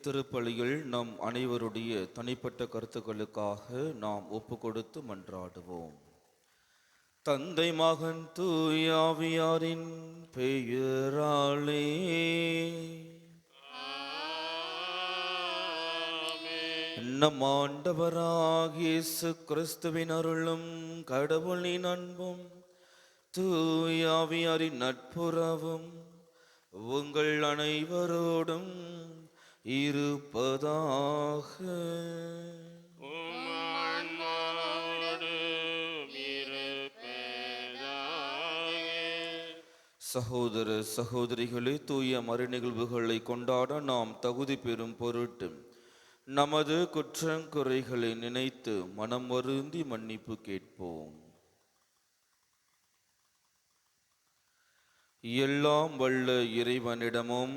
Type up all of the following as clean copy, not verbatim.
திருப்பலியில் நம் அனைவருடைய தனிப்பட்ட கருத்துக்களுக்காக நாம் ஒப்பு கொடுத்து மன்றாடுவோம். தந்தை மகன் தூயாவியாரின் பெயராலே நம் ஆண்டவராகிய இயேசு கிறிஸ்துவின் அருளும் கடவுளின் அன்பும் தூயாவியாரின் நட்புறவும் உங்கள் அனைவரோடும் இருப்பதாக. சகோதர சகோதரிகளே, தூய மறை நிகழ்வுகளை கொண்டாட நாம் தகுதி பெறும் பொருட்டு நமது குற்றங்குறைகளை நினைத்து மனம் வருந்தி மன்னிப்பு கேட்போம். எல்லாம் வல்ல இறைவனிடமும்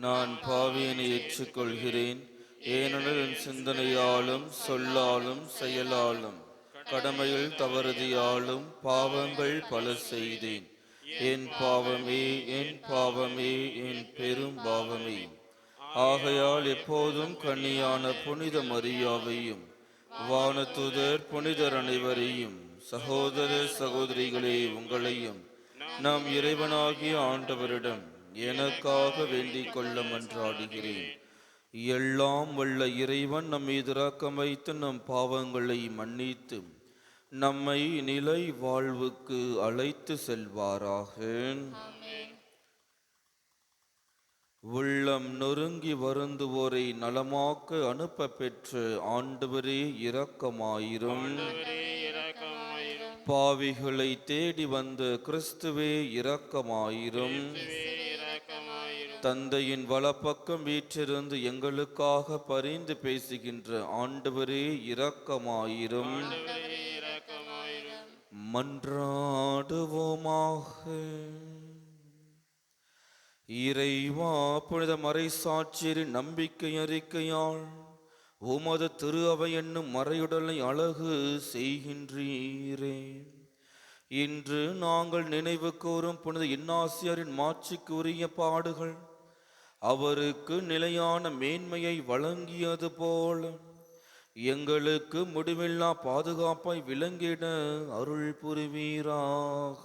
நான் பாவியனை ஏற்றுக்கொள்கிறேன். ஏனெனில் என் சிந்தனையாலும் சொல்லாலும் செயலாலும் கடமையில் தவறுதியாலும் பாவங்கள் பல செய்தேன். என் பாவமே, என் பாவமே, என் பெரும் பாவமே. ஆகையால் எப்போதும் கன்னியான புனித மரியாவையும் வானதூதர் புனிதர் அனைவரையும் சகோதர சகோதரிகளே உங்களையும் நம் இறைவனாகிய ஆண்டவரிடம் எனக்காக வேண்டிக் கொள்ள மன்றாடுகிறேன். எல்லாம் வல்ல இறைவன் நம் மீது இரக்கம் வைத்து நம் பாவங்களை மன்னித்து நம்மை நிலை வாழ்வுக்கு அழைத்து செல்வாராக. உள்ளம் நொறுங்கி வருந்துவோரை நலமாக்க அனுப்ப பெற்ற ஆண்டவரே இரக்கமாயிரும். பாவிகளை தேடி வந்த கிறிஸ்துவே இரக்கமாயிரும். தந்தையின் வலப்பக்கம் வீற்றிருந்து எங்களுக்காக பரிந்து பேசுகின்ற ஆண்டவரே இரக்கமாயிரும். மன்றாடுவோமாக. இறைவா, புனித மறைசாட்சியரின் நம்பிக்கை அறிக்கையால் உமது திரு அவை என்னும் மறையுடலை அழகு செய்கின்றீரே. இன்று நாங்கள் நினைவு கூறும் புனித இன்னாசியாரின் மாட்சிக்கு உரிய பாடுகள் அவருக்கு நிலையான மேன்மையை வழங்கியது போல எங்களுக்கு முடிவில்லா பாதுகாப்பாய் விளங்கிட அருள் புரிவீராக.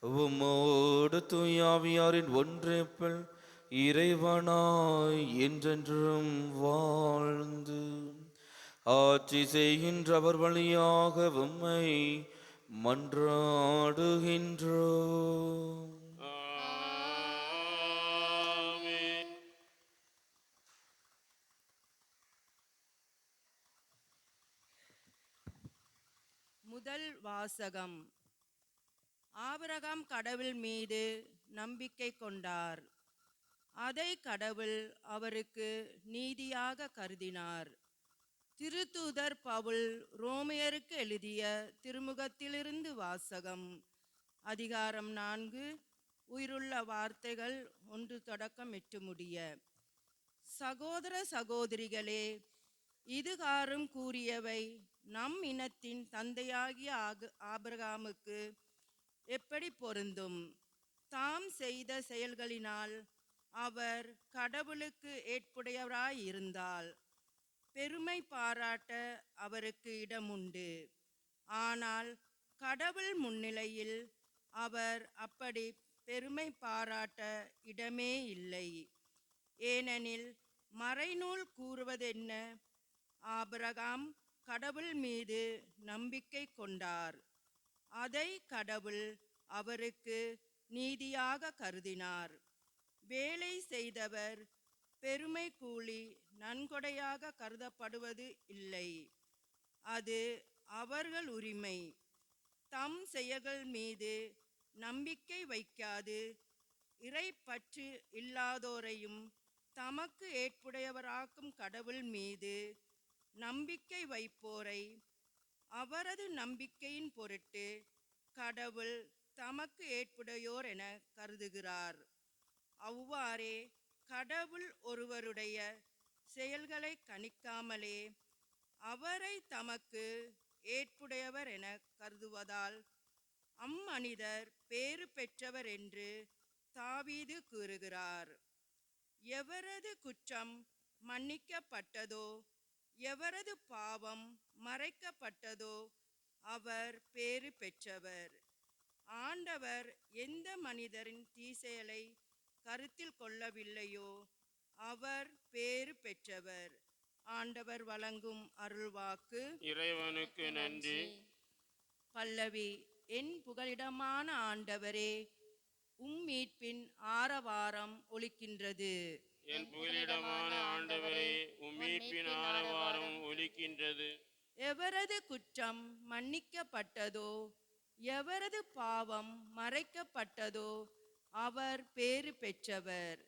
உம்மோடு தூயாவியாரின் ஒன்றிப்பில் இறைவனாய் என்றென்றும் வாழ்ந்து ஆட்சி செய்கின்றவர் வழியாக உம்மை மன்றாடுகின்றோம். முதல் வாசகம். ஆபிரகாம் கடவுள் மீது நம்பிக்கை கொண்டார். அதை கடவுள் அவருக்கு நீதியாக கருதினார். திருத்தூதர் பவுல் ரோமையருக்கு எழுதிய திருமுகத்திலிருந்து வாசகம். அதிகாரம் 4, உயிருள்ள வார்த்தைகள் 1 தொடக்கம் 8 முடிய. சகோதர சகோதரிகளே, இதுகாரும் கூறியவை நம் இனத்தின் தந்தையாகிய ஆபிரகாமுக்கு எப்படி பொருந்தும்? தாம் செய்த செயல்களினால் அவர் கடவுளுக்கு ஏற்புடையவராயிருந்தால் பெருமை பாராட்ட அவருக்கு இடமுண்டு. ஆனால் கடவுள் முன்னிலையில் அவர் அப்படி பெருமை பாராட்ட இடமே இல்லை. ஏனெனில் மறைநூல் கூறுவதென்ன? ஆபிரகாம் கடவுள் மீது நம்பிக்கை கொண்டார். அதை கடவுள் அவருக்கு நீதியாக கருதினார். வேலை செய்தவர் பெருமை கூலி நன்கொடையாக கருதப்படுவது இல்லை. அது அவர்கள் உரிமை. தம் செயல்கள் மீது நம்பிக்கை வைக்காது இறைப்பற்று இல்லாதோரையும் தமக்கு ஏற்புடையவராக்கும் கடவுள் மீது நம்பிக்கை வைப்போரை அவரது நம்பிக்கையின் பொருட்டு கடவுள் தமக்கு ஏற்புடையோர் என கருதுகிறார். அவ்வாறே கடவுள் ஒருவருடைய செயல்களை கணிக்காமலே அவரை தமக்கு ஏற்புடையவர் என கருதுவதால் அம்மனிதர் பேறு பெற்றவர் என்று தாவீது கூறுகிறார். எவரது குற்றம் மன்னிக்கப்பட்டதோ, எவரது பாவம் மறைக்கப்பட்டதோ, அவர் பேறு பெற்றவர். ஆண்டவர் எந்த மனிதரின் தீசெயலை கருத்தில் கொள்ளவில்லையோ, அவர் பேறு பெற்றவர். ஆண்டவர் வழங்கும் அருள்வாக்கு. இறைவனுக்கு நன்றி. பல்லவி. என் புகலிடமான ஆண்டவரே, மீட்பின் ஆரவாரம் ஒலிக்கின்றது. என் புகலிடமான ஆண்டவரே, மீட்பின் ஆரவாரம் ஒலிக்கின்றது. எவரது குற்றம் மன்னிக்கப்பட்டதோ, எவரது பாவம் மறைக்கப்பட்டதோ, அவர் பேறு பெற்றவர்.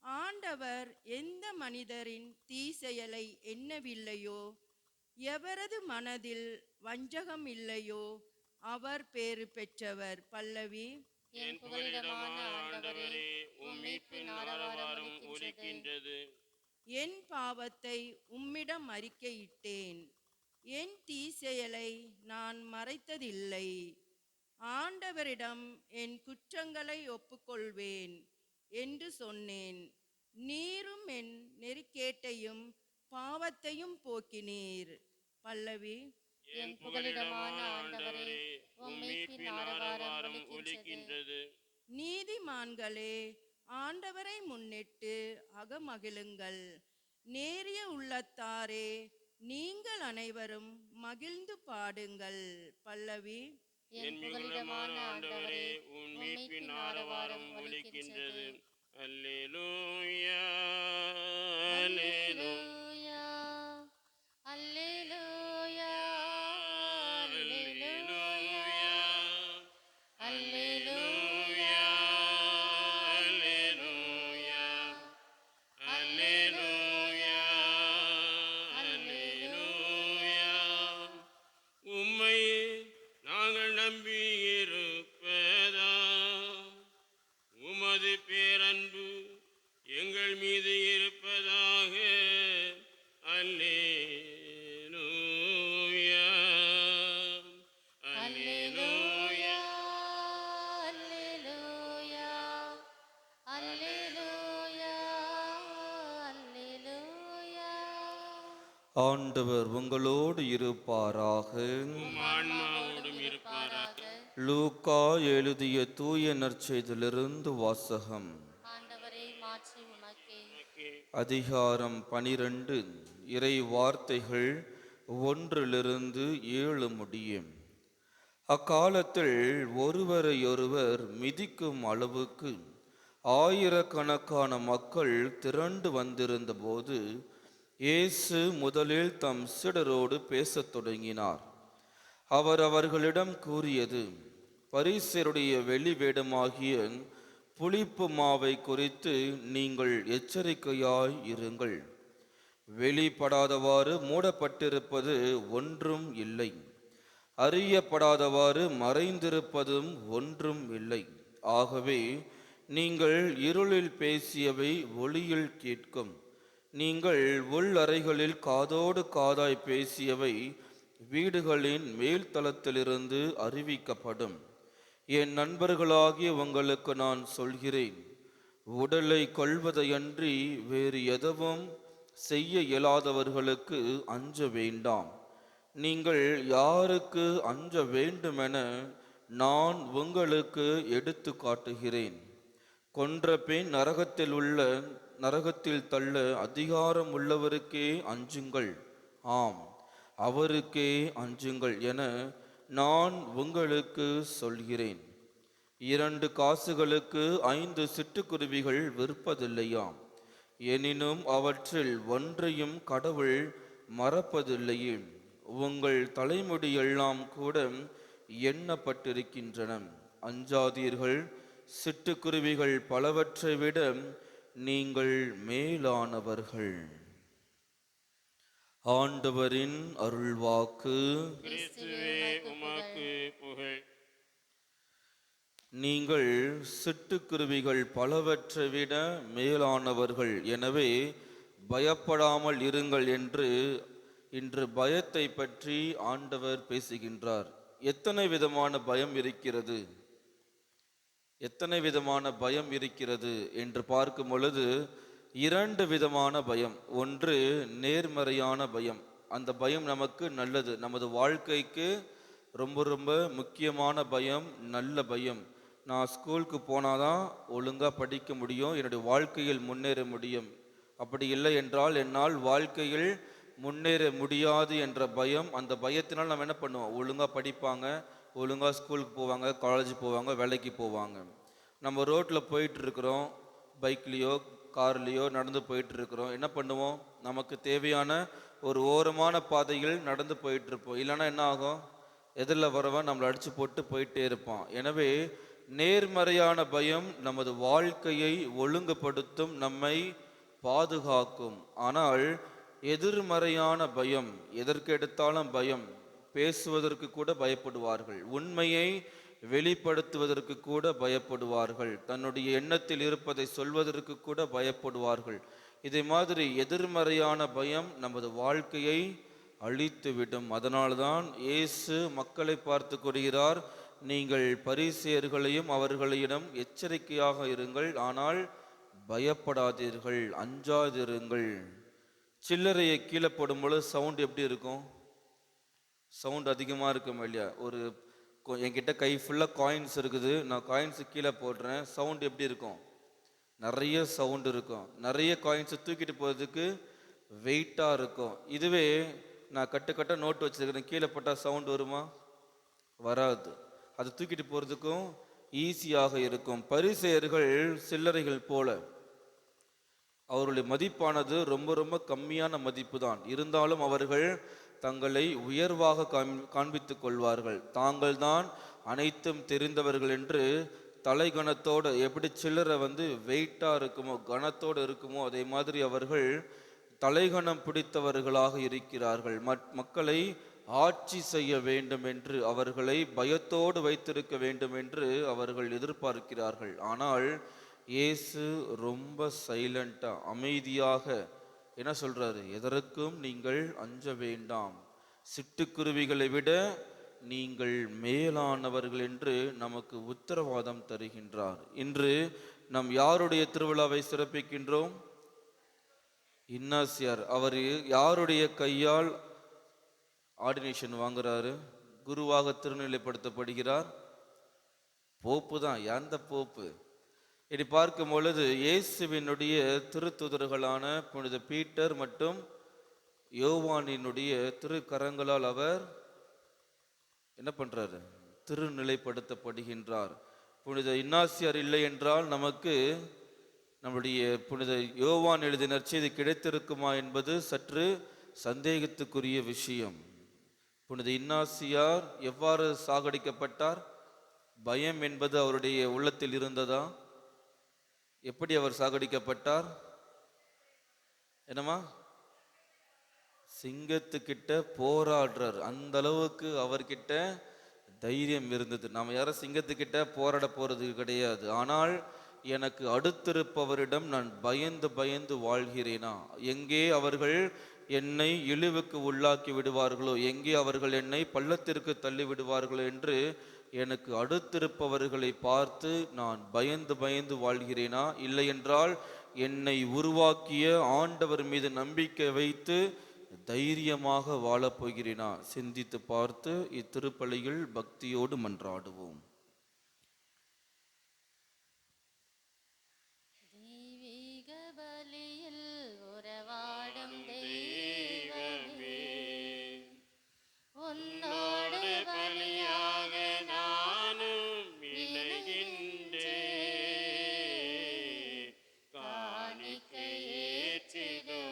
ஆண்டவர் எந்த மனிதரின் தீசெயலை எண்ணவில்லையோ, எவரது மனதில் வஞ்சகம் இல்லையோ, அவர் பேறு பெற்றவர். பல்லவி. என் புகலிடமான ஆண்டவரே, மீட்பின் ஆரவாரம் ஒலிக்கின்றது. என் பாவத்தை உம்மிடம் அறிக்கையிட்டேன், என் தீசெயலை நான் மறைத்ததில்லை. ஆண்டவரிடம் என் குற்றங்களை ஒப்புக்கொள்வேன் என்று சொன்னேன். நீரும் என் நெறிக்கேட்டையும் பாவத்தையும் போக்கினீர். பல்லவி. என் புகலிடமான ஆண்டவரே, மீட்பின் ஆரவாரம் ஒலிக்கின்றது. நீதிமான்களே, ஆண்டவரை முன்னிட்டு அகமகிழுங்கள். நேரிய உள்ளத்தாரே, நீங்கள் அனைவரும் மகிழ்ந்து பாடுங்கள். பல்லவி. என் புகலிடமான ஆண்டவரே, மீட்பின் ஆரவாரம் ஒலிக்கின்றது. அல்லேலூயா, அல்லேலூயா, அல்லேலூயா, அல்லேலூயா, அல்லேலூயா, அல்லேலூயா, அல்லேலூயா, அல்லேலூயா. உம்மை நாங்கள் நம்பியிருப்பதா, உமது பேரன்பு எங்கள் மீது இருப்பதாக. அல்லேலூயா, அல்லேலூயா. அல்லேலூயா, அல்லேலூயா, அல்லேலூயா. ஆண்டவர் உங்களோடு இருப்பாராக. உம் ஆன்மாவோடும் இருப்பாராக. லூக்கா எழுதிய தூய நற்செய்தியிலிருந்து வாசகம். ஆண்டவரை மாற்றி உமக்கே. அதிகாரம் 12. இறை வார்த்தைகள் 1-7 முடியும். அக்காலத்தில் ஒருவரையொருவர் மிதிக்கும் அளவுக்கு ஆயிரக்கணக்கான மக்கள் திரண்டு வந்திருந்த போது, இயேசு முதலில் தம் சீடரோடு பேசத் தொடங்கினார். அவர் அவர்களிடம் கூறியது, பரிசேயருடைய வெளி வேடமாகிய புளிப்பு மாவை குறித்து நீங்கள் எச்சரிக்கையாய் இருங்கள். வெளிப்படாதவாறு மூடப்பட்டிருப்பது ஒன்றும் இல்லை, அறியப்படாதவாறு மறைந்திருப்பதும் ஒன்றும் இல்லை. ஆகவே நீங்கள் இருளில் பேசியவை ஒளியில் கேட்கும், நீங்கள் உள் அறைகளில் காதோடு காதாய் பேசியவை வீடுகளின் மேல்தளத்திலிருந்து அறிவிக்கப்படும். என் நண்பர்களாகிய உங்களுக்கு நான் சொல்கிறேன், உடலை கொல்வதையன்றி வேறு எதுவும் செய்ய இயலாதவர்களுக்கு அஞ்ச வேண்டாம். நீங்கள் யாருக்கு அஞ்ச வேண்டுமென நான் உங்களுக்கு எடுத்து காட்டுகிறேன். கொன்ற பின் நரகத்தில் தள்ள அதிகாரம் உள்ளவருக்கே அஞ்சுங்கள், ஆம் அவருக்கே அஞ்சுங்கள் என நான் உங்களுக்கு சொல்கிறேன். 2 காசுகளுக்கு 5 சிட்டுக்குருவிகள் விற்பதில்லையாம், எனினும் அவற்றில் ஒன்றையும் கடவுள் மறப்பதில்லையே. உங்கள் தலைமுடியெல்லாம் கூட எண்ணப்பட்டிருக்கின்றன. அஞ்சாதீர்கள், சிட்டுக்குருவிகள் பலவற்றை விட நீங்கள் மேலானவர்கள். ஆண்டவரின் அருள்வாக்கு. கிறிஸ்துவே உமக்கு புகழ். நீங்கள் சிட்டுக்குருவிகள் பலவற்றை விட மேலானவர்கள், எனவே பயப்படாமல் இருங்கள் என்று இன்று பயத்தை பற்றி ஆண்டவர் பேசுகின்றார். எத்தனை விதமான பயம் இருக்கிறது, எத்தனை விதமான பயம் இருக்கிறது என்று பார்க்கும் பொழுது இரண்டு விதமான பயம். ஒன்று நேர்மறையான பயம். அந்த பயம் நமக்கு நல்லது, நமது வாழ்க்கைக்கு ரொம்ப ரொம்ப முக்கியமான பயம், நல்ல பயம். நான் ஸ்கூலுக்கு போனாதான் ஒழுங்காக படிக்க முடியும், என்னுடைய வாழ்க்கையில் முன்னேற முடியும். அப்படி இல்லை என்றால் என்னால் வாழ்க்கையில் முன்னேற முடியாது என்ற பயம். அந்த பயத்தினால் நம்ம என்ன பண்ணுவோம்? ஒழுங்காக படிப்பாங்க, ஒழுங்காக ஸ்கூலுக்கு போவாங்க, காலேஜ் போவாங்க, வேலைக்கு போவாங்க. நம்ம ரோட்டில் போயிட்டு இருக்கிறோம், பைக்லேயோ கார்லேயோ நடந்து போயிட்டு இருக்கிறோம். என்ன பண்ணுவோம்? நமக்கு தேவையான ஒரு ஓரமான பாதையில் நடந்து போயிட்டு இருப்போம். இல்லைன்னா என்ன ஆகும்? எதிரில் வரவன் நம்மளை அடித்து போட்டு போயிட்டே இருப்பான். எனவே நேர்மறையான பயம் நமது வாழ்க்கையை ஒழுங்குபடுத்தும், நம்மை பாதுகாக்கும். ஆனால் எதிர்மறையான பயம், எதற்கு எடுத்தாலும் பயம், பேசுவதற்கு கூட பயப்படுவார்கள், உண்மையை வெளிப்படுத்துவதற்கு கூட பயப்படுவார்கள், தன்னுடைய எண்ணத்தில் இருப்பதை சொல்வதற்கு கூட பயப்படுவார்கள். இதை மாதிரி எதிர்மறையான பயம் நமது வாழ்க்கையை அழித்துவிடும். அதனால்தான் இயேசு மக்களை பார்த்து கூறுகிறார், நீங்கள் பரிசேயர்களையும் அவர்களிடம் எச்சரிக்கையாக இருங்கள், ஆனால் பயப்படாதீர்கள், அஞ்சாதிருங்கள். சில்லறையை கீழே போடும் பொழுது சவுண்ட் எப்படி இருக்கும்? சவுண்ட் அதிகமாக இருக்கும் இல்லையா? என்கிட்ட கை ஃபுல்லாக காயின்ஸ் இருக்குது, நான் காயின்ஸு கீழே போடுறேன், சவுண்ட் எப்படி இருக்கும்? நிறைய சவுண்ட் இருக்கும். நிறைய காயின்ஸை தூக்கிட்டு போகிறதுக்கு வெயிட்டாக இருக்கும். இதுவே நான் கட்டு நோட்டு வச்சுருக்கிறேன், கீழே போட்டால் சவுண்ட் வருமா? வராது. அது தூக்கிட்டு போகிறதுக்கும் ஈஸியாக இருக்கும். பரிசேயர்கள் சில்லறைகள் போல, அவர்களுடைய மதிப்பானது ரொம்ப ரொம்ப கம்மியான மதிப்பு தான். இருந்தாலும் அவர்கள் தங்களை உயர்வாக காண்பித்துக் கொள்வார்கள். தாங்கள் தான் அனைத்தும் தெரிந்தவர்கள் என்று தலைகணத்தோடு, எப்படி சில்லறை வெயிட்டாக இருக்குமோ, கனத்தோடு இருக்குமோ, அதே மாதிரி அவர்கள் தலைகணம் பிடித்தவர்களாக இருக்கிறார்கள். மக்களை ஆட்சி செய்ய வேண்டும் என்று, அவர்களை பயத்தோடு வைத்திருக்க வேண்டும் என்று அவர்கள் எதிர்பார்க்கிறார்கள். ஆனால் இயேசு ரொம்ப சைலண்டாக, அமைதியாக என்ன சொல்றாரு? எதற்கும் நீங்கள் அஞ்ச வேண்டாம், சிட்டுக்குருவிகளை விட நீங்கள் மேலானவர்கள் என்று நமக்கு உத்தரவாதம் தருகின்றார். இன்று நாம் யாருடைய திருவிழாவை சிறப்பிக்கின்றோம்? இன்னாசியார். அவர் யாருடைய கையால் ஆர்டினேஷன் வாங்குறாரு? குருவாக திருநிலைப்படுத்தப்படுகிறார். போப்பு தான். எந்த போப்பு? இப்படி பார்க்கும் பொழுது இயேசுவினுடைய திருத்துதர்களான புனித பீட்டர் மற்றும் யோவானினுடைய திருக்கரங்களால் அவர் என்ன பண்றாரு? திருநிலைப்படுத்தப்படுகின்றார். புனித இன்னாசியார் இல்லை என்றால் நமக்கு நம்முடைய புனித யோவான் எழுதிய நற்செய்தி கிடைத்திருக்குமா என்பது சற்று சந்தேகத்துக்குரிய விஷயம். புனித இன்னாசியார் எவ்வாறு சாகடிக்கப்பட்டார்? பயம் என்பது அவருடைய உள்ளத்தில் இருந்ததா? எப்படி அவர் சாகடிக்கப்பட்டார்? என்னமா? சிங்கத்துக்கிட்ட போராடுறார். அந்த அளவுக்கு அவர்கிட்ட தைரியம் இருந்தது. நாம் யாரும் சிங்கத்துக்கிட்ட போராட போறது கிடையாது. ஆனால் எனக்கு அடுத்திருப்பவரிடம் நான் பயந்து பயந்து வாழ்கிறேனா? எங்கே அவர்கள் என்னை இழிவுக்கு உள்ளாக்கி விடுவார்களோ, எங்கே அவர்கள் என்னை பள்ளத்திற்கு தள்ளி விடுவார்களோ என்று எனக்கு அடுத்திருப்பவர்களை பார்த்து நான் பயந்து பயந்து வாழ்கிறேனா? இல்லை என்றால் என்னை உருவாக்கிய ஆண்டவர் மீது நம்பிக்கை வைத்து தைரியமாக வாழப்போகிறேனா? சிந்தித்து பார்த்து இத்திருப்பலியில் பக்தியோடு மன்றாடுவோம். தெய்வீக பலியில் உறவாடும் தெய்வமே, உன்னோடு பலியாக நானும் இணைகின்றேன். காணிக்கை ஏற்றிடுவாய்,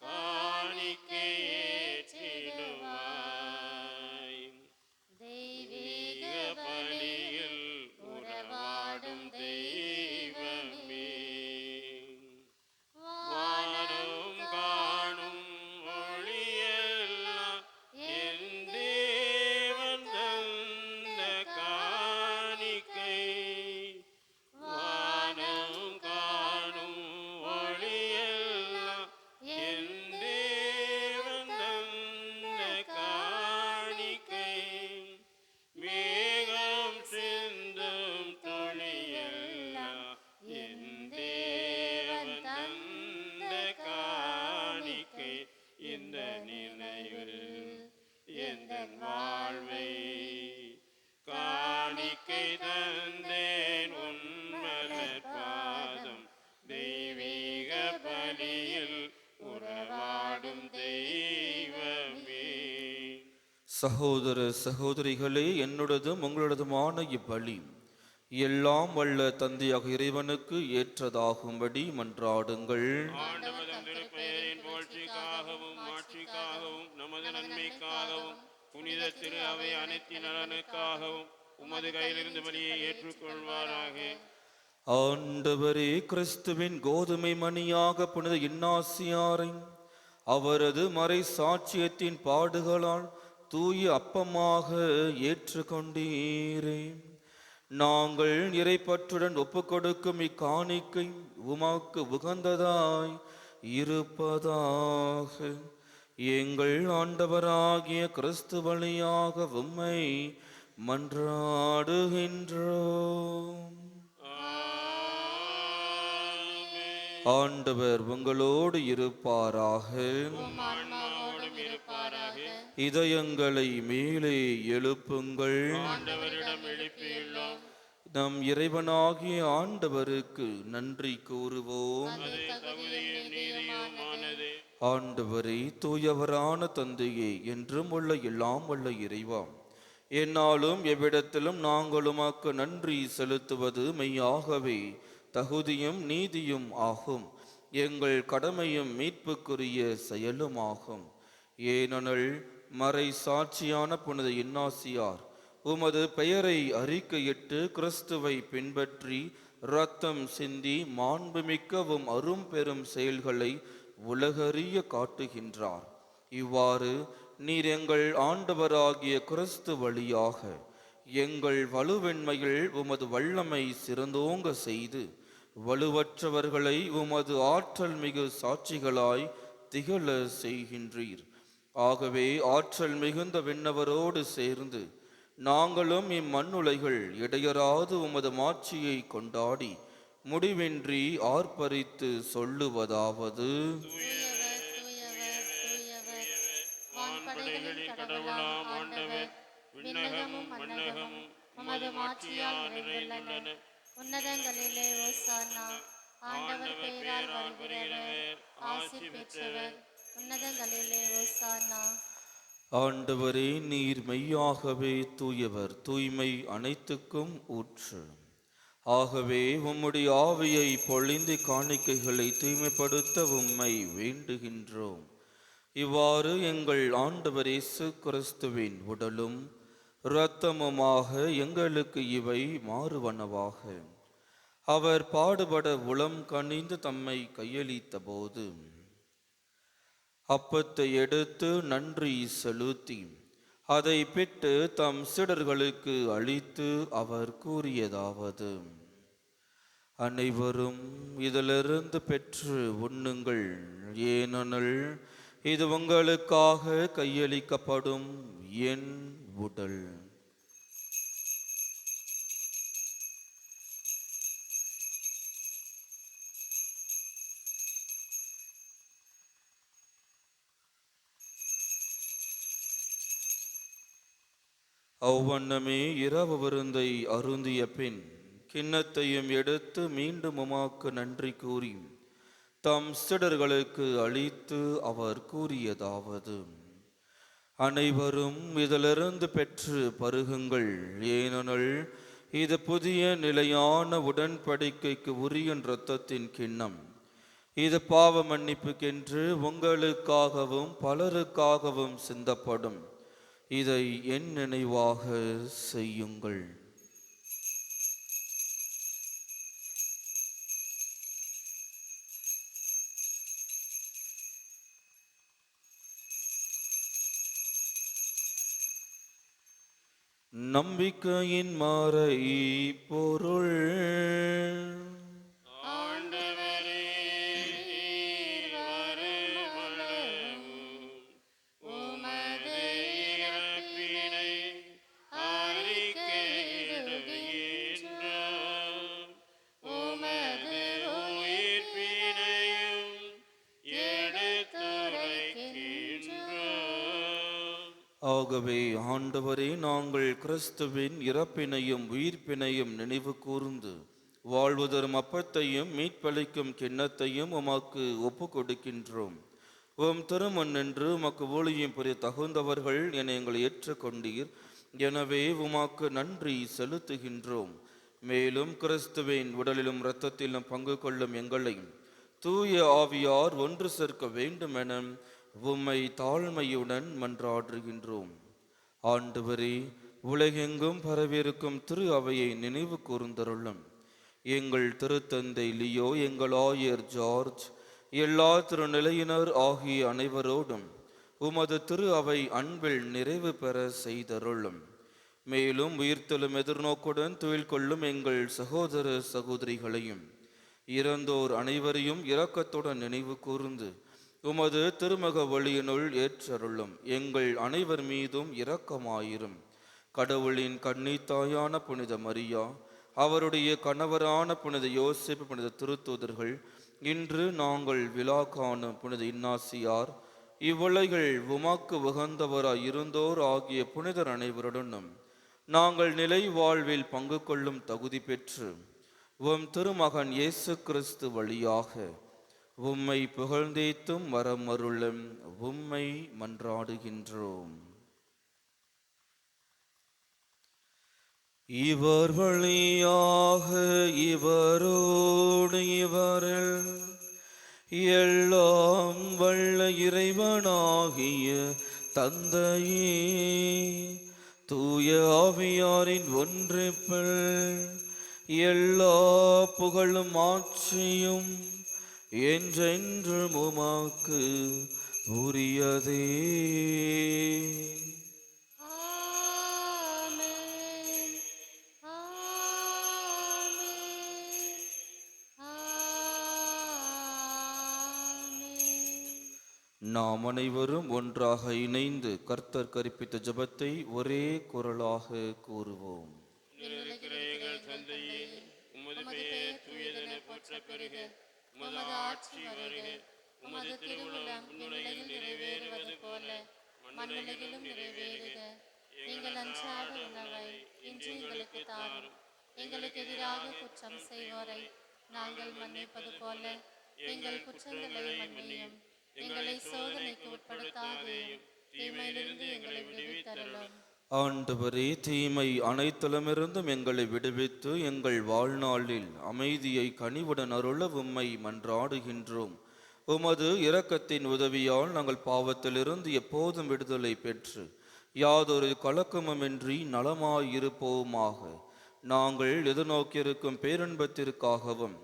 காணிக்கை ஏற்றிடுவாய். சகோதர சகோதரிகளே, என்னுடையதும் உங்களதுமான இப்பலி எல்லாம் வல்ல தந்தையாக இறைவனுக்கு ஏற்றதாகும்படி மன்றாடுங்கள். ஆண்டவர் தம் திருப்பெயரின் புகழ்ச்சிக்காகவும் மாட்சிக்காகவும் நமது நன்மைக்காகவும் புனித திரு அவை அனைத்தின் நலனுக்காகவும் உமது கையிலிருந்து பலியை ஏற்றுக்கொள்வாராக. ஆண்டவரே, கிறிஸ்துவின் கோதுமை மணியாக புனித இன்னாசியாரை அவரது மறை சாட்சியத்தின் பாடுகளால் தூய அப்பமாக ஏற்றுக்கொண்டீரே. நாங்கள் இறைப்பற்றுடன் ஒப்புக்கொடுக்கும் இக்காணிக்கை உமக்கு உகந்ததாய் இருப்பதாக. எங்கள் ஆண்டவராகிய கிறிஸ்து வழியாக உம்மை மன்றாடுகின்றோம். ஆண்டவர் உங்களோடு இருப்பாராக. ஆன்மாவோடும் இருப்பாராக. இதயங்களை மேலே எழுப்புங்கள். ஆண்டவரிடம் எழுப்பியுள்ளோம். நம் இறைவனாகிய ஆண்டவருக்கு நன்றி கூறுவோம். அது தகுதியும் நீதியுமானது. ஆண்டவரே, தூயவரான தந்தையே, என்றும் உள்ள எல்லாம் உள்ள இறைவா, என்னாலும் எவ்விடத்திலும் நாங்கள் உமக்கு நன்றி செலுத்துவது மெய்யாகவே தகுதியும் நீதியும் ஆகும். எங்கள் கடமையும் மீட்புக்குரிய செயலும் ஆகும். ஏனெனில் மறை சாட்சியான புனித இன்னாசியார் உமது பெயரை அறிக்கையிட்டு கிறிஸ்துவை பின்பற்றி இரத்தம் சிந்தி மாண்புமிக்கவும் அரும் பெரும் செயல்களை உலகறிய காட்டுகின்றார். இவ்வாறு நீர் எங்கள் ஆண்டவராகிய கிறிஸ்து வழியாக எங்கள் வலுவெண்மையில் உமது வல்லமை சிறந்தோங்க செய்து வலுவற்றவர்களை உமது ஆற்றல் மிகு சாட்சிகளாய் திகழ செய்கின்றீர். ஆகவே ஆற்றல் மிகுந்த விண்ணவரோடு சேர்ந்து நாங்களும் இம்மண்ணுலைகள் இடையராது உமது மாட்சியை கொண்டாடி முடிவின்றி ஆர்ப்பரித்து சொல்லுவதாவது: தூயவர், தூயவர், தூயவர், வான்படைகளின் கடவுளாம் ஆண்டவர், விண்ணகமும் மண்ணகமும் உமது மாட்சியால் நிறைந்துள்ளன. உன்னதங்களிலே ஓசானா. ஆண்டவர் பெயரால் வருகிறவர் ஆசி பெற்றவர். உன்னதங்களிலே ஓசானா. ஆண்டவரே, நீர் மெய்யாகவே தூயவர், தூய்மை அனைத்துக்கும் ஊற்று. ஆகவே உம்முடைய ஆவியை பொழிந்து காணிக்கைகளை தூய்மைப்படுத்த உம்மை வேண்டுகின்றோம். இவ்வாறு எங்கள் ஆண்டவர் இயேசு கிறிஸ்துவின் உடலும் இரத்தமுமாக எங்களுக்கு இவை மாறுவனவாக. அவர் பாடுபட உளம் கனிந்து தம்மை கையளித்த போது அப்பத்தை எடுத்து நன்றி செலுத்தி அதை பிட்டு தம் சீடர்களுக்கு அளித்து அவர் கூறியதாவது: அனைவரும் இதிலிருந்து பெற்று உண்ணுங்கள், ஏனெனில் இது உங்களுக்காக கையளிக்கப்படும் என் உடல். அவ்வண்ணமே இரவு விருந்தை அருந்திய பின் கிண்ணத்தையும் எடுத்து மீண்டும் உமக்கு நன்றி கூறி தம் சீடர்களுக்கு அளித்து அவர் கூறியதாவது: அனைவரும் இதிலிருந்து பெற்று பருகுங்கள், ஏனெனில் இது புதிய நிலையான உடன்படிக்கைக்கு உரிய இரத்தத்தின் கிண்ணம். இது பாவ மன்னிப்புக்கென்று உங்களுக்காகவும் பலருக்காகவும் சிந்தப்படும். இதை என் நினைவாக செய்யுங்கள். நம்பிக்கையின் மறை பொருள். ஆண்டவரே, நீர் வருமளவும் உமது இறப்பினை அறிக்கையிடுகின்றோம். உமது உயிர்ப்பினையும் எடுத்துரைக்கின்றோம். ஆகவே ஆண்டவரே, நாங்கள் கிறிஸ்துவின் இறப்பினையும் உயிர்ப்பினையும் நினைவு கூர்ந்து வாழ்வு தரும் அப்பத்தையும் மீட்பளிக்கும் கிண்ணத்தையும் உமக்கு ஒப்பு கொடுக்கின்றோம். உம் திருமண் நின்று உமக்கு ஊழியம் புரிய தகுந்தவர்கள் என எங்களை ஏற்றுக்கொண்டீர். எனவே உமக்கு நன்றி செலுத்துகின்றோம். மேலும் கிறிஸ்துவின் உடலிலும் இரத்தத்திலும் பங்கு கொள்ளும் எங்களை தூய ஆவியார் ஒன்று சேர்க்க வேண்டுமென உம்மை தாழ்மையுடன் மன்றாடுகின்றோம். ஆண்டவரே, உலகெங்கும் பரவியிருக்கும் திரு அவையை நினைவு கூர்ந்தருளும். எங்கள் திருத்தந்தை லியோ, எங்கள் ஆயர் ஜார்ஜ், எல்லா திருநிலையினர் ஆகிய அனைவரோடும் உமது திரு அவை அன்பில் நிறைவு பெற செய்தருளும். மேலும் உயிர்த்தெழும் எதிர்நோக்குடன் துயில் கொள்ளும் எங்கள் சகோதர சகோதரிகளையும் இறந்தோர் அனைவரையும் இரக்கத்துடன் நினைவு கூர்ந்து உமது திருமக வழியினுள் ஏற்றருளும். எங்கள் அனைவர் மீதும் இரக்கமாயிரும். கடவுளின் கன்னித்தாயான புனித மரியா, அவருடைய கணவரான புனித யோசேப்பு, புனித திருத்தூதர்கள், இன்று நாங்கள் விழா காணும் புனித இன்னாசியார், இவ்வுலகில் உமக்கு உகந்தவராய் இருந்தோர் ஆகிய புனிதர் அனைவருடனும் நாங்கள் நிலை வாழ்வில் பங்கு கொள்ளும் தகுதி பெற்று உம் திருமகன் இயேசு கிறிஸ்து வழியாக உம்மை புகழ்ந்தேத்தும் வரம் அருளும் உம்மை மன்றாடுகின்றோம். இவர் வழியாக இவரோடு இவரில் எல்லாம் வல்ல இறைவனாகிய தந்தையே, தூய ஆவியாரின் ஒன்றிப்பில் எல்லா புகழும் ஆட்சியும் என்றென்றும் உமக்கு உரியதே. ஆமென். ஆமென். ஆமென். நாம் அனைவரும் ஒன்றாக இணைந்து கர்த்தர் கற்பித்த ஜெபத்தை ஒரே குரலாக கூறுவோம். இருக்கிற எங்கள் தந்தையே, உமது பெயர் தூயதென போற்றப் பெறுக. உமது ஆட்சி வருக. உமது திருவுளம் விண்ணுலகில் நிறைவேறுவது போல மண்ணுலகிலும் நிறைவேறுக. எங்கள் அன்றாட உணவை இன்று எங்களுக்கு தாரும். எங்களுக்கு எதிராக குற்றம் செய்வோரை நாங்கள் மன்னிப்பது போல எங்கள் குற்றங்களை மன்னியும். எங்களை சோதனைக்கு உட்படுத்தாதேயும், தீமையிலிருந்து எங்களை விடுவித்தருளும். ஆண்டவரே, தீமை அனைத்திலுமிருந்தும் எங்களை விடுவித்து எங்கள் வாழ்நாளில் அமைதியை கனிவுடன் அருள உம்மை மன்றாடுகின்றோம். உமது இரக்கத்தின் உதவியால் நாங்கள் பாவத்திலிருந்து எப்போதும் விடுதலை பெற்று யாதொரு கலக்கமுமின்றி நலமாயிருப்போமாக. நாங்கள் எதிர்நோக்கியிருக்கும் பேரின்பத்திற்காகவும்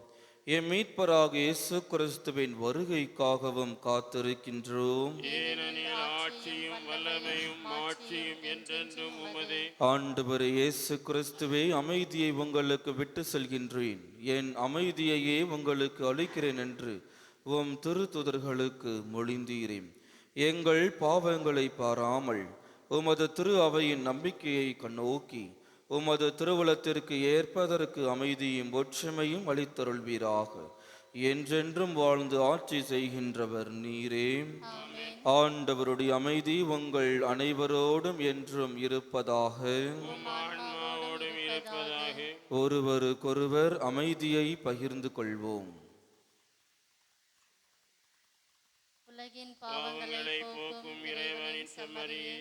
எம் மீட்பராக இயேசு கிறிஸ்துவின் வருகைக்காகவும் காத்திருக்கின்றோம். ஏனெனில் ஆட்சியும் வல்லமையும் மாட்சியும் என்றென்றும் உமதே. ஆண்டவரே இயேசு கிறிஸ்துவே, அமைதியை உங்களுக்கு விட்டு செல்கின்றேன், என் அமைதியையே உங்களுக்கு அளிக்கிறேன் என்று உம் திருத்துதர்களுக்கு மொழிந்தீரேன். எங்கள் பாவங்களை பாராமல் உமது திரு அவையின் நம்பிக்கையை கண்ணோக்கி உமது திருவுளத்திற்கு ஏற்பதற்கு அமைதியும் ஒற்றுமையும் அளித்தருள்வீராக. என்றென்றும் வாழ்ந்து ஆட்சி செய்கின்றவர் நீரே. ஆண்டவருடைய அமைதி உங்கள் அனைவரோடும் என்றும் இருப்பதாக. ஆன்மாவோடும் இருப்பதாக. ஒருவருக்கொருவர் அமைதியை பகிர்ந்து கொள்வோம். உலகின் பாவங்களை போக்கும் இறைவனின் செம்மறியே,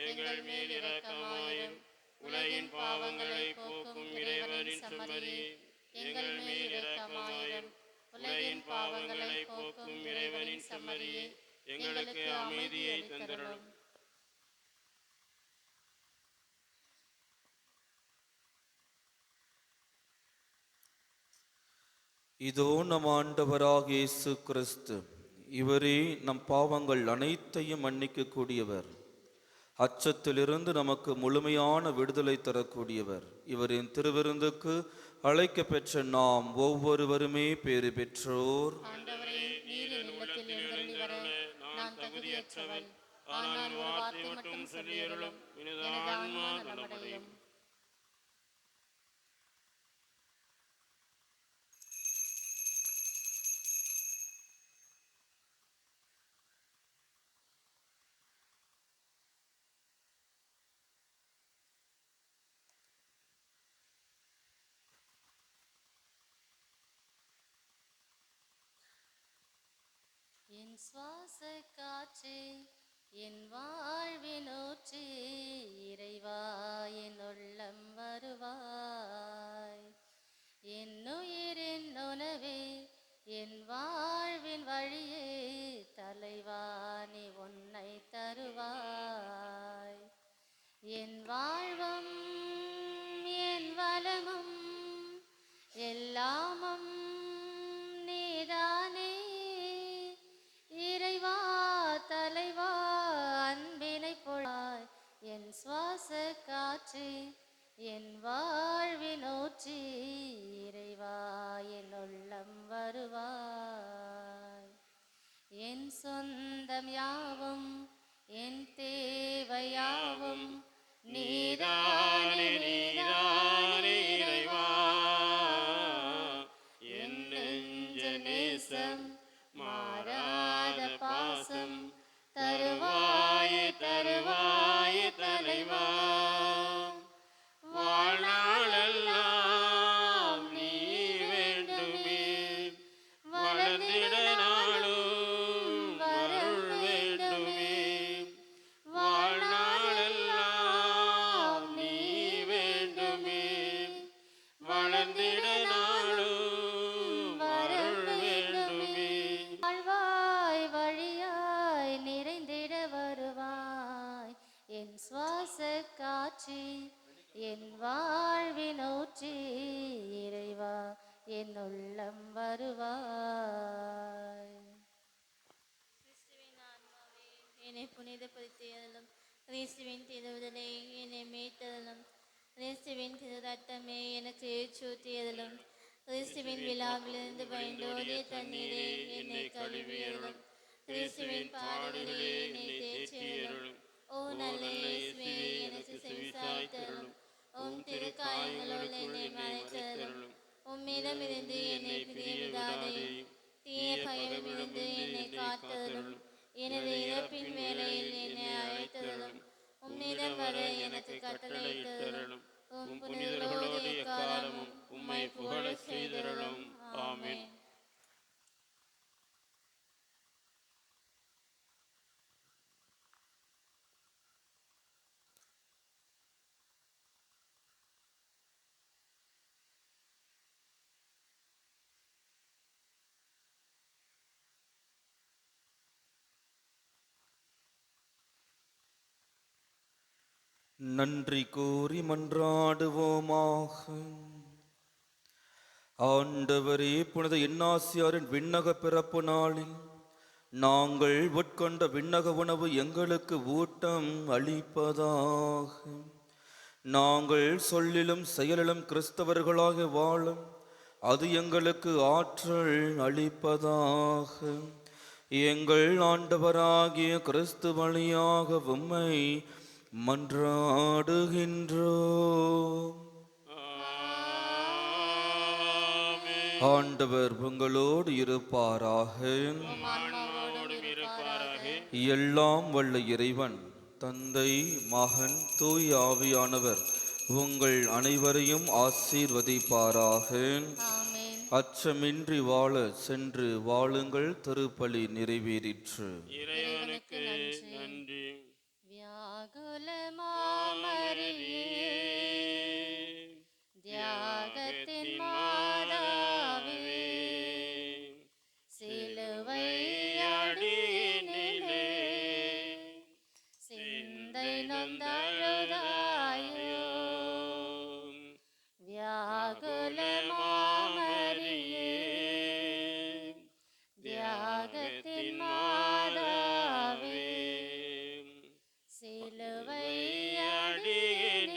எங்கள் மேல் இரக்கமாயிரும். உலகின் பாவங்களை போக்கும் இறைவனின் செம்மறியே, எங்கள் மேல் இரக்கமாயிரும். உலகின் பாவங்களை போக்கும் இறைவனின் செம்மறியே, எங்களுக்கு அமைதியை தந்தருளும். இதோ நம் ஆண்டவராக இயேசு கிறிஸ்து, இவரே நம் பாவங்கள் அனைத்தையும் மன்னிக்க கூடியவர். அச்சத்திலிருந்து நமக்கு முழுமையான விடுதலை தரக்கூடியவர். இவரின் திருவிருந்துக்கு அழைக்க பெற்ற நாம் ஒவ்வொருவருமே பேறு பெற்றோர். ஆண்டவரே, நீர் என் இல்லத்தில் எழுந்தருளி வர நான் தகுதியற்றவன். ஆனால் ஒரு வார்த்தை மட்டும் சொல்லியருளும், எனது ஆன்மா நலமடையும். என் சுவாச காற்றே என் வாழ்வினூற்றே இறைவா என் உள்ளம் வருவாய். என் உயிரின் உணவே என் வாழ்வின் வழியே தலைவா நீ உன்னை தருவாய். என் வாழ்வும் என் வளமும் எல்லாமும் நீதானே இறைவா தலைவா அன்பினை பொழாய். என் சுவாச காற்று என் வாழ்வின் ஊற்றி இறைவா என் உள்ளம் வருவாய். என் சொந்தம் யாவும் என் தேவையாவும் நீதானே நீதானே இறைவா. என் நெஞ்ச நேசம் மாறாத பாசம் தருவாயே தருவாயே தலைவா. வாழ்நாளெல்லாம் நீ வேண்டுமே வளர்ந்திட நாளும் வருள் வேண்டுமே. வாழ்நாளெல்லாம் நீ வேண்டுமே வளர்ந்திட நாளும் வருள் வேண்டுமே. வாழ்வாய் வழியாய் நிறைந்திட வருவாய். என் சுவாச காற்று என் வாழ்வின் ஊற்றி இறைவா என் உள்ளம் வருவாய். கிறிஸ்துவின் ஆன்மாவே என்னை புனிதப்படுத்தியதும், கிறிஸ்துவின் திருவுடலை என்னை மீட்டதிலும், கிறிஸ்துவின் திரு ரத்தமே எனக்கு ஏற்றூட்டியதிலும், கிறிஸ்துவின் விழாவிலிருந்து பயந்தோடிய தண்ணீரே என்னை கழுவியருளும், கிறிஸ்துவின் பாடுகளே என்னை தேற்றியருளும். ஓ நல்ல இயேசுவே எனக்கு செவிசாய்த்தருளும். உம் திருக்காயங்களோடு என்னை மறைத்தருளும். உம்மிடமிருந்து என்னை பிரிய விடாதேயும். தீய பயமிலிருந்து என்னை காத்தருளும். எனது இறப்பின் வேளையில் என்னை அழைத்தருளும். உம்மிடம் வர எனக்கு கட்டளையிட்டருளும். உம் புனிதர்களோடு எக்காலமும் உம்மை புகழச் செய்தருளும். ஆமென். நன்றி கூறி மன்றாடுவோமாக. ஆண்டவரே, புனித இன்னாசியாரின் விண்ணக பிறப்பு நாளில் நாங்கள் உட்கொண்ட விண்ணக உணவு எங்களுக்கு ஊட்டம் அளிப்பதாக. நாங்கள் சொல்லிலும் செயலிலும் கிறிஸ்தவர்களாக வாழ அது எங்களுக்கு ஆற்றல் அளிப்பதாக. எங்கள் ஆண்டவராகிய கிறிஸ்து வழியாக உம்மை மன்றாடுகின்றோம். ஆண்டவர் உங்களோடு இருப்பாராக. எல்லாம் வல்ல இறைவன் தந்தை, மகன், தூய் ஆவியானவர் உங்கள் அனைவரையும் ஆசீர்வதிப்பாராக. அச்சமின்றி வாழ சென்று வாழுங்கள். திருப்பலி நிறைவேறிற்று. இறைவனுக்கு நன்றி. வியாகுல மாமரியே தியாகத்தின் மாதாவே சிலுவை அடியினிலே சிந்தை நொந்தழுதாயோ. வியாகுல மாமரியே தியாகத்தின் மாதாவே சிலுவை அடியினிலே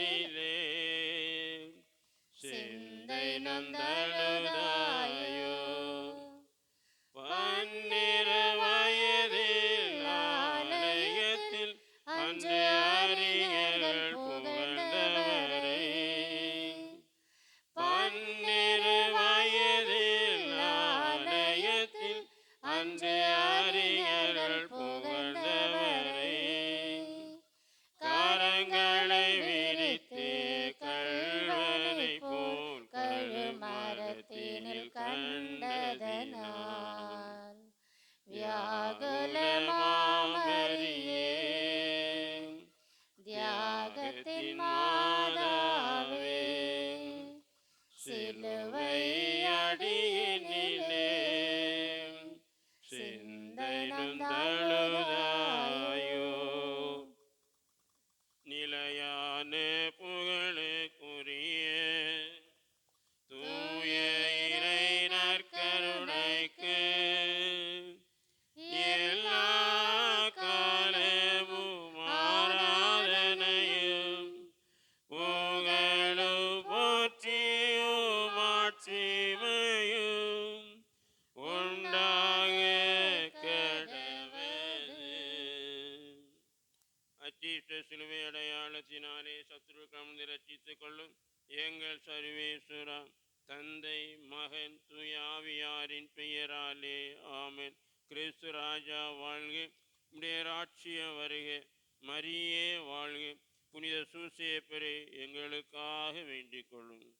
இதனாலே சத்துருக்களை ரட்சித்துக் கொள்ளும் எங்கள் சர்வேஸ்வரா, தந்தை மகன் தூய ஆவியாரின் பெயராலே ஆமென். கிறிஸ்து ராஜா வாழ்க, உடைய ராட்சியம் வருக, மரியே வாழ்க, புனித சூசேப்பரே எங்களுக்காக வேண்டிக் கொள்ளும்.